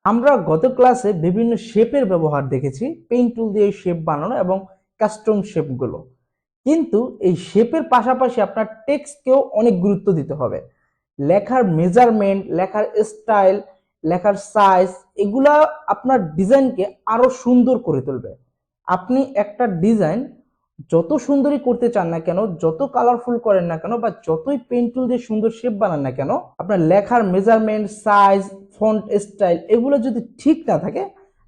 আমরা গত ক্লাসে বিভিন্ন শেপের ব্যবহার দেখেছি, পেইন্ট টুল দিয়ে শেপ বানানো এবং কাস্টম শেপগুলো। কিন্তু এই শেপের পাশাপাশি আপনার টেক্সটকেও অনেক গুরুত্ব দিতে হবে। লেখার মেজারমেন্ট, লেখার স্টাইল, লেখার সাইজ, এগুলা আপনার ডিজাইনকে আরো সুন্দর করে তুলবে। আপনি একটা ডিজাইন যত সুন্দরই করতে চান না কেন, যত কালারফুল করেন না কেন, বা যতই পেইন্ট টুল দিয়ে সুন্দর শেপ বানান না কেন, আপনার লেখার মেজারমেন্ট, সাইজ, ফন্ট স্টাইল এগুলো যদি ঠিক না থাকে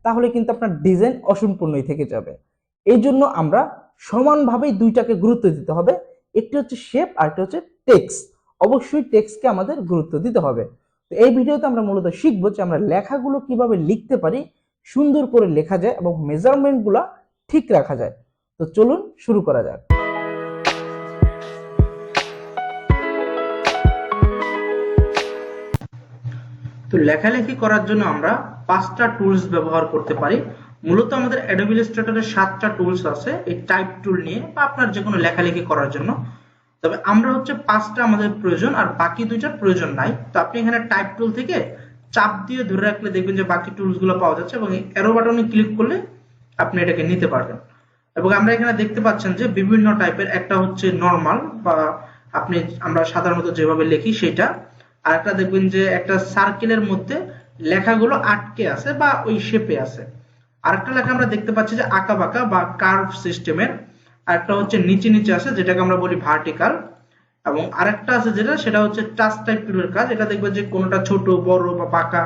তাহলে কিন্তু আপনার ডিজাইন অসম্পূর্ণই থেকে যাবে। এই জন্য আমরা সমানভাবেই দুইটাকে গুরুত্ব দিতে হবে। একটি হচ্ছে শেপ আর একটি হচ্ছে টেক্সট। অবশ্যই টেক্সটকে আমাদের গুরুত্ব দিতে হবে। তো এই ভিডিওতে আমরা মূলত শিখবো যে আমরা লেখাগুলো কিভাবে লিখতে পারি, সুন্দর করে লেখা যায় এবং মেজারমেন্টগুলো ঠিক রাখা যায়। তো চলুন শুরু করা যাক। তো লেখালেখি করার জন্য আমরা 5টা টুলস ব্যবহার করতে পারি। মূলত আমাদের অ্যাডোবি ইলাস্ট্রেটরের 7টা টুলস আছে এই টাইপ টুল নিয়ে বা আপনার যে কোনো লেখালেখি করার জন্য। তবে আমরা হচ্ছে 5টা আমাদের প্রয়োজন আর বাকি 2টার প্রয়োজন নাই। তো আপনি এখানে টাইপ টুল থেকে চাপ দিয়ে ধরে রাখলে দেখবেন যে বাকি টুলস গুলো পাওয়া যাচ্ছে এবং এই অ্যারো বাটনে ক্লিক করলে আপনি এটাকে নিতে পারবেন। এবং আমরা এখানে দেখতে পাচ্ছেন যে বিভিন্ন টাইপের, একটা হচ্ছে নরমাল বা আমরা সাধারণত যেভাবে লিখি সেটা, আর একটা দেখবেন যে একটা সার্কেলের মধ্যে লেখাগুলো আটকে আছে বা ওই শেপে আছে। আরেকটা লেখা আমরা দেখতে পাচ্ছি যে আঁকা বাঁকা বা কার্ভ সিস্টেমের, আরেকটা হচ্ছে নিচে নিচে আছে যেটাকে আমরা বলি ভার্টিক্যাল, এবং আরেকটা আছে সেটা হচ্ছে টাচ টাইপ টুলের কাজ। এটা দেখবেন যে কোনোটা ছোট, বড় বা বাঁকা,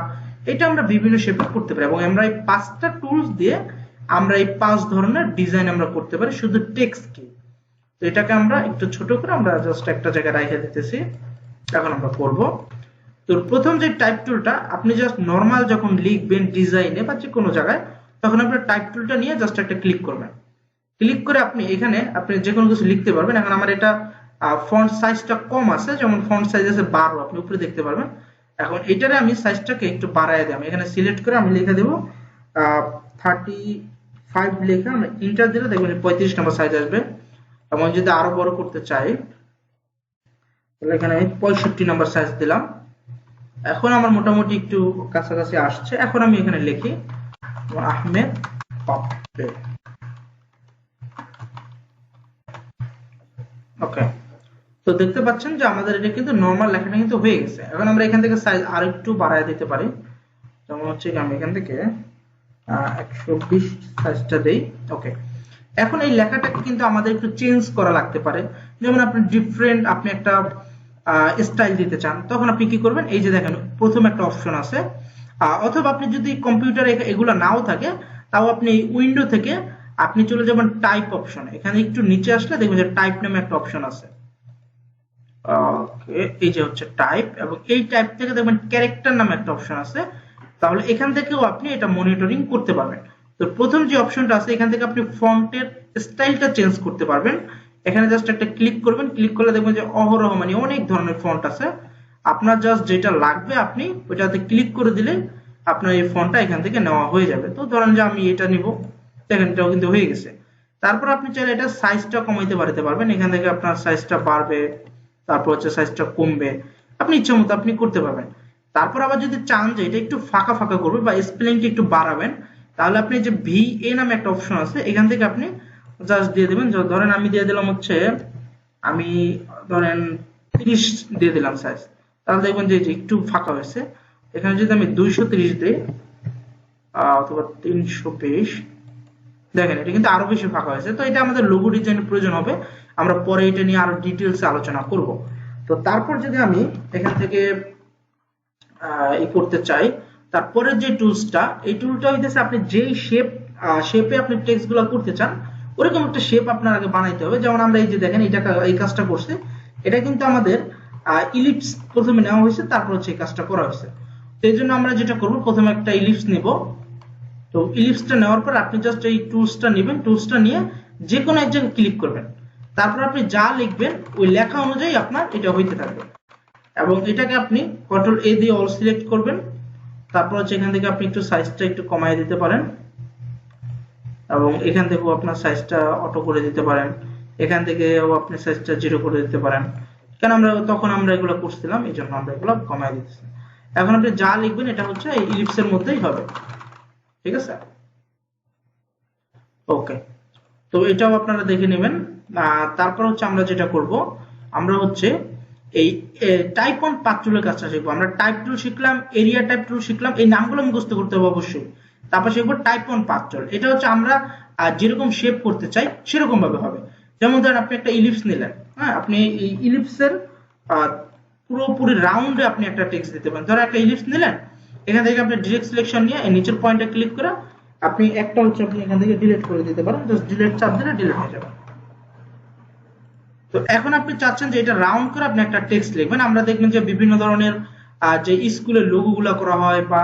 এটা আমরা বিভিন্ন শেপে করতে পারি এবং আমরা এই 5টা টুলস দিয়ে আমরা এই 5 ধরনের ডিজাইন আমরা করতে পারি শুধু টেক্সট কি। তো এটাকে আমরা একটু ছোট করে আমরা জাস্ট একটা জায়গায় রেখে দিতেছি, এখন আমরা করব। তো প্রথম যে টাইপ টুলটা, আপনি জাস্ট নরমাল যখন লিখবেন ডিজাইনে বা যে কোনো জায়গায়, তখন আপনার টাইপ টুলটা নিয়ে জাস্ট একটা ক্লিক করবেন। ক্লিক করে আপনি এখানে আপনি যে কোনো কিছু লিখতে পারবেন। এখন আমার এটা ফন্ট সাইজটা কম আছে, যেমন ফন্ট সাইজ আছে 12, আপনি উপরে দেখতে পারবেন। এখন এটারে আমি সাইজটাকে একটু বাড়ায় দিই। আমি এখানে সিলেক্ট করে আমি লিখে দেব 35 লেখা, আমি ইন্টার দিলে দেখবেন 35 নম্বর সাইজ আসবে। এবং যদি আরো বড় করতে চাই তাহলে এখানে 65 নম্বর সাইজ দিলাম। এখন আমার মোটামুটি একটু কাছাকাছি আসছে। এখন আমি এখানে লিখি আহমেদ পাপ্পে। ওকে, তো দেখতে পাচ্ছেন যে আমাদের এটা কিন্তু নরমাল লেখাটা কিন্তু হয়ে গেছে। এখন আমরা এখান থেকে সাইজ আরেকটু বাড়ায় দিতে পারি, যেমন হচ্ছে আমি এখান থেকে 120 সাইজটা দেই। ওকে, এখন এই লেখাটাকে কিন্তু আমাদের একটু চেঞ্জ করা লাগতে পারে। যেমন আপনি ডিফারেন্ট আপনি একটা স্টাইল দিতে চান, তখন আপনি কি করবেন, এই যে দেখেন প্রথম একটা অপশন আছে, অথবা আপনি যদি কম্পিউটারে এগুলো নাও থাকে তাও আপনি উইন্ডো থেকে আপনি চলে যাবেন টাইপ অপশনে। এখানে একটু নিচে আসলে দেখবেন যে টাইপ নামে একটা অপশন আছে। ওকে, এই যে হচ্ছে টাইপ, এবং এই টাইপ থেকে দেখবেন ক্যারেক্টার নামে একটা অপশন আছে। তাহলে এখান থেকেও আপনি এটা মনিটরিং করতে পারবেন। তো প্রথম যে অপশনটা আছে এখান থেকে আপনি ফন্টের স্টাইলটা চেঞ্জ করতে পারবেন। এখানে জাস্ট একটা ক্লিক করবেন, ক্লিক করলে দেখবেন যে অহরহ মানে অনেক ধরনের ফন্ট আছে। আপনার জাস্ট যেটা লাগবে আপনি ওইটাতে ক্লিক করে দিলে আপনার এই ফন্টটা এখান থেকে নেওয়া হয়ে যাবে। তো ধরেন যে আমি এটা নিব, দেখেন এটাও কিন্তু হয়ে গেছে। তারপর আপনি চাইলে এটা সাইজটা কমাইতে বাড়াতে পারবেন। এখান থেকে আপনার সাইজটা বাড়বে, তারপর হচ্ছে সাইজটা কমবে, আপনি ইচ্ছা মতো আপনি করতে পারবেন। তারপর আবার যদি চান যে এটা একটু ফাঁকা ফাঁকা করবে বা স্পেলিংটা একটু বাড়াবেন, তাহলে আপনি যে VA নামে একটা অপশন আছে এখান থেকে আপনি জাস্ট দিয়ে দেবেন। ধরেন আমি দিয়ে দিলাম হচ্ছে আমি ধরেন 30 দিয়ে দিলাম সাইজ, তাহলে দেখবেন যে একটু ফাঁকা হয়েছে। এখানে যদি আমি 230 দিই অথবা 320, দেখেন এটা কিন্তু আরো বেশি ফাঁকা হয়েছে। তো এটা আমাদের লোগো ডিজাইনের প্রয়োজন হবে, আমরা পরে এটা নিয়ে আরো ডিটেইলসে আলোচনা করব। তো তারপর যদি আমি এখান থেকে এই করতে চাই, তারপরে যে টুলসটা, এই টুলটা হইতেছে আপনি যেই শেপে আপনি টেক্সট গুলো করতে চান ওরকম একটা শেপ আপনার আগে বানাইতে হবে। যেমন আমরা এই যে দেখেন এটা এই কাজটা করছে, এটা কিন্তু আমাদের ইলিপস প্রথমে নেওয়া হয়েছে, তারপর হচ্ছে এই কাজটা করা হয়েছে। তো এই জন্য আমরা যেটা করব, প্রথমে একটা ইলিপস নিব। তো ইলিপসটা নেওয়ার পর আপনি জাস্ট এই টুলসটা নেবেন, টুলসটা নিয়ে যে কোনো এক জায়গায় ক্লিক করবেন। তারপর আপনি যা লিখবেন ওই লেখা অনুযায়ী আপনার এটা হইতে থাকবে। এবং এটাকে আপনি কন্ট্রোল A দিয়ে অল সিলেক্ট করবেন। তারপর হচ্ছে এখান থেকে আপনি একটু সাইজটা একটু কমায় দিতে পারেন, এবং এখান থেকেও আপনার সাইজটা অটো করে দিতে পারেন। এখান থেকেও আপনি সাইজটা 0 করে দিতে পারেন। কেন আমরা তখন এগুলো করছিলাম, এই জন্য আমরা এগুলো কমায় দিতেছি। এখন আপনি যা লিখবেন এটা হচ্ছে এই ইলিপসের মধ্যেই হবে, ঠিক আছে। ওকে, তো এটাও আপনারা দেখে নেবেন। তারপর হচ্ছে আমরা যেটা করব, আমরা হচ্ছে এই টাইপ অন পাথ টুলের কাজটা শিখবো। আমরা টাইপ টুল শিখলাম, এরিয়া টাইপ টুল শিখলাম, এই নামগুলো মুখস্থ করতে হবে অবশ্যই। তারপর শিখবো টাইপ অন পাথ টুল। এটা হচ্ছে আমরা যেরকম শেপ করতে চাই সেরকম ভাবে হবে। যেমন ধরেন আপনি একটা ইলিপস নিলেন, হ্যাঁ, আপনি এই ইলিপসের পুরোপুরি রাউন্ডে আপনি একটা টেক্সট দিতে পারেন। ধরেন একটা ইলিপস নিলেন, এখান থেকে আপনি ডিরেক্ট সিলেকশন নিয়ে এই নিচের পয়েন্টে ক্লিক করে আপনি একটা হচ্ছে আপনি এখান থেকে ডিলিট করে দিতে পারেন, জাস্ট ডিলিট চাপ দিলে ডিলিট হয়ে যাবে। তো এখন আপনি চাচ্ছেন যে এটা রাউন্ড করে আপনি একটা টেক্সট লিখবেন। আমরা দেখবেন যে বিভিন্ন ধরনের যে স্কুলের লোগো গুলা করা হয় বা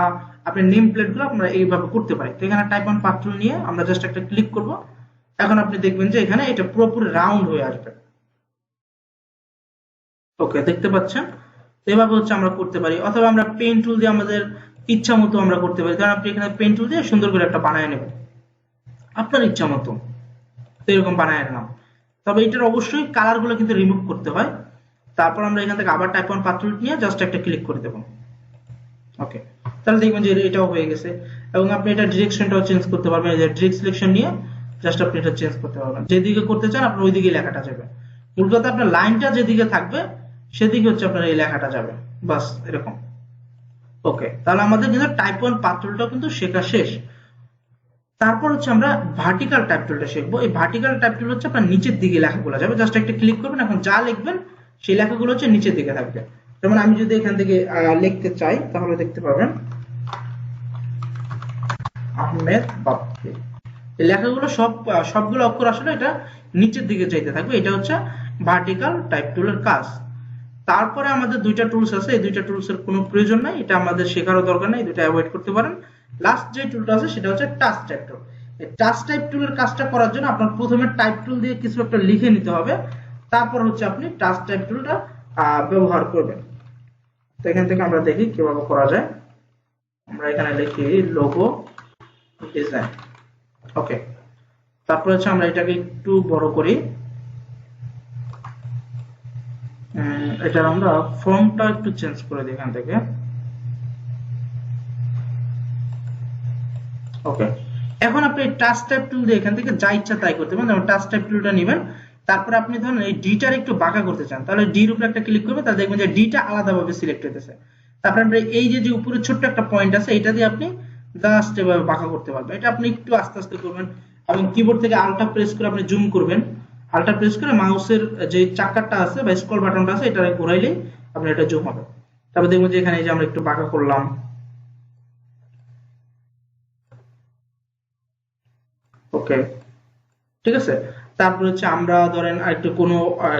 আপনি নেম প্লেট গুলো আমরা এইভাবে করতে পারি। তো এখানে টাইপ অন পাথ টুল নিয়ে আমরা জাস্ট একটা ক্লিক করব। এখন আপনি দেখবেন যে এখানে এটা পুরোপুরি রাউন্ড হয়ে আসবে। ওকে, দেখতে পাচ্ছেন? এভাবে হচ্ছে আমরা করতে পারি, অথবা আমরা পেন টুল দিয়ে আমাদের ইচ্ছা মতো আমরা করতে পারি। কারণ আপনি এখানে পেন টুল দিয়ে সুন্দর করে একটা বানায় নেবেন আপনার ইচ্ছা মতো, তো এরকম বানায় নিলাম। তবে এটার অবশ্যই কালার গুলো কিন্তু রিমুভ করতে হয়। তারপর আমরা এখান থেকে আবার টাইপ অন পাথ টুল নিয়ে জাস্ট একটা ক্লিক করে দেব। ওকে, তাহলে দেখবেন যে এটাও হয়ে গেছে। এবং আপনি এটা ডিরেকশনটাও চেঞ্জ করতে পারবেন, এই যে ডিরেক্ট সিলেকশন নিয়ে জাস্ট আপনি এটা চেঞ্জ করতে পারবেন। যেদিকে করতে চান আপনার ওইদিকে লেখাটা যাবে। মূল কথা আপনার লাইনটা যেদিকে থাকবে সেদিকে হচ্ছে আপনার এই লেখাটা যাবে, বাস এরকম। ওকে, তাহলে আমাদের কিন্তু টাইপ অন পাথ টুলটাও কিন্তু শেখা শেষ। তারপর হচ্ছে আমরা ভার্টিক্যাল টাইপ টুলটা শিখবো। এই ভার্টিক্যাল টাইপ টুল হচ্ছে আপনার নিচের দিকে লেখাগুলো যাবে, জাস্ট একটা ক্লিক করবেন, এখন যা লিখবেন সেই লেখাগুলো হচ্ছে নিচের দিকে থাকবে। যেমন আমি যদি এখান থেকে লিখতে চাই তাহলে দেখতে পাবেন আহমেদ বাপ্পি, এই লেখাগুলো সবগুলো অক্ষর আসলে এটা নিচের দিকে যাইতে থাকবে। এটা হচ্ছে ভার্টিক্যাল টাইপ টুলের কাজ। তারপরে আমাদের দুইটা টুলস আছে, এই দুইটা টুলস এর কোনো প্রয়োজন নাই, এটা আমাদের শেখারও দরকার নেই, দুটো অ্যাভয়েড করতে পারেন। লাস্ট যে টুলটা আছে সেটা হচ্ছে টাচ টাইপ টুল। এই টাচ টাইপ টুলের কাজটা করার জন্য আপনার প্রথমে টাইপ টুল দিয়ে কিছু একটা লিখে নিতে হবে, তারপর হচ্ছে আপনি টাচ টাইপ টুলটা ব্যবহার করবেন। তো এখান থেকে আমরা দেখি কিভাবে করা যায়। আমরা এখানে লিখি লোগো ডিজাইন। ওকে, তারপর হচ্ছে আমরা এটাকে একটু বড় করি, এটা আমরা ফন্টটা একটু চেঞ্জ করে দিই এখান থেকে। ওকে, এখন আপনি টাচ টাইপ টুল দিয়ে এখান থেকে যা ইচ্ছা তাই করতে পারেন। যেমন টাচ টাইপ টুলটা নেবেন, তারপরে আপনি ধরেন এই ডিটার একটু বাঁকা করতে চান, তাহলে ডির উপরে একটা ক্লিক করবেন, তাহলে দেখবেন যে ডিটা আলাদাভাবে সিলেক্ট হইতেছে। তারপরে আপনি এই যে উপরে ছোট্ট একটা পয়েন্ট আছে এটা দিয়ে আপনি জাস্ট এভাবে বাঁকা করতে পারবেন। এটা আপনি একটু আস্তে আস্তে করবেন এবং কিবোর্ড থেকে আল্টা প্রেস করে আপনি জুম করবেন। আল্টা প্রেস করে মাউসের যে চাকারটা আছে বা স্ক্রল বাটনটা আছে এটা ঘোরাইলেই আপনি এটা জুম হবে। তারপর দেখবেন যে এখানে এই যে আমরা একটু বাঁকা করলাম। ওকে, ঠিক আছে। তারপর হচ্ছে আমরা ধরেন একটু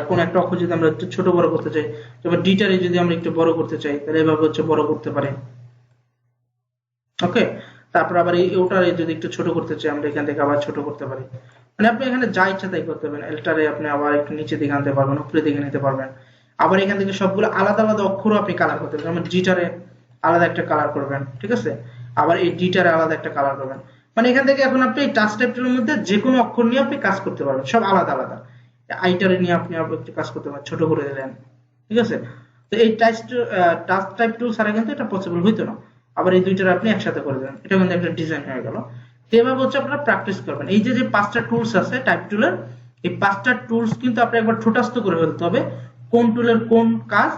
কোন একটা অক্ষর যদি আমরা একটু ছোট বড় করতে চাই, যেমন ডিটারে যদি আমরা একটু বড় করতে চাই তাহলে এভাবে হচ্ছে বড় করতে পারি। ওকে, তারপর আবার এই ওটারে যদি একটু ছোট করতে চাই আমরা এখান থেকে আবার ছোট করতে পারি। মানে আপনি এখানে যা ইচ্ছা তাই করতে পারবেন। এলটারে আপনি আবার একটু নিচে দিকে আনতে পারবেন, উপরে দিকে নিতে পারবেন। আবার এখান থেকে সবগুলো আলাদা আলাদা অক্ষরও আপনি কালার করতে পারবেন। যেমন জিটারে আলাদা একটা কালার করবেন, ঠিক আছে, আবার এই ডিটারে আলাদা একটা কালার করবেন। মানে এখান থেকে এখন আপনি এই টাচ টাইপ টুলের মধ্যে যে কোনো অক্ষর নিয়ে আপনি কাজ করতে পারবেন, সব আলাদা আলাদা। আইটারে নিয়ে আপনি আবার একটু কাজ করতে পারেন, ছোট করে দিলেন, ঠিক আছে। তো এই টাচ টাইপ টুল ছাড়া কিন্তু এটা পসিবল হইতো না। আবার এই দুইটার আপনি একসাথে করে দেন, এটা কিন্তু একটা ডিজাইন হয়ে গেল। তো এভাবে হচ্ছে আপনারা প্র্যাকটিস করবেন। এই যে পাঁচটা টুলস আছে টাইপ টুলের, এই পাঁচটা টুলস কিন্তু আপনি একবার ঠোঁটাস্থ করে ফেলতে হবে, কোন টুলের কোন কাজ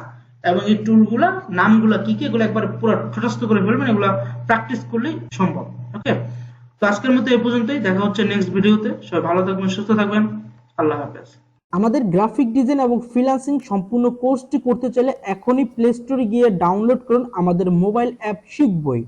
এবং এই টুলগুলা নামগুলা কি কি, এগুলো একবার পুরো ঠোঁটাস্থ করে ফেলবেন। এগুলা প্র্যাকটিস করলেই সম্ভব। ওকে, তো আজকের মতো এই পর্যন্তই, দেখা হচ্ছে নেক্সট ভিডিওতে। সবাই ভালো থাকবেন, সুস্থ থাকবেন, আল্লাহ হাফেজ। আমাদের গ্রাফিক ডিজাইন এবং ফ্রিল্যান্সিং সম্পূর্ণ কোর্সটি করতে চাইলে এখনই প্লে স্টোরে গিয়ে ডাউনলোড করুন আমাদের মোবাইল অ্যাপ শিখবই।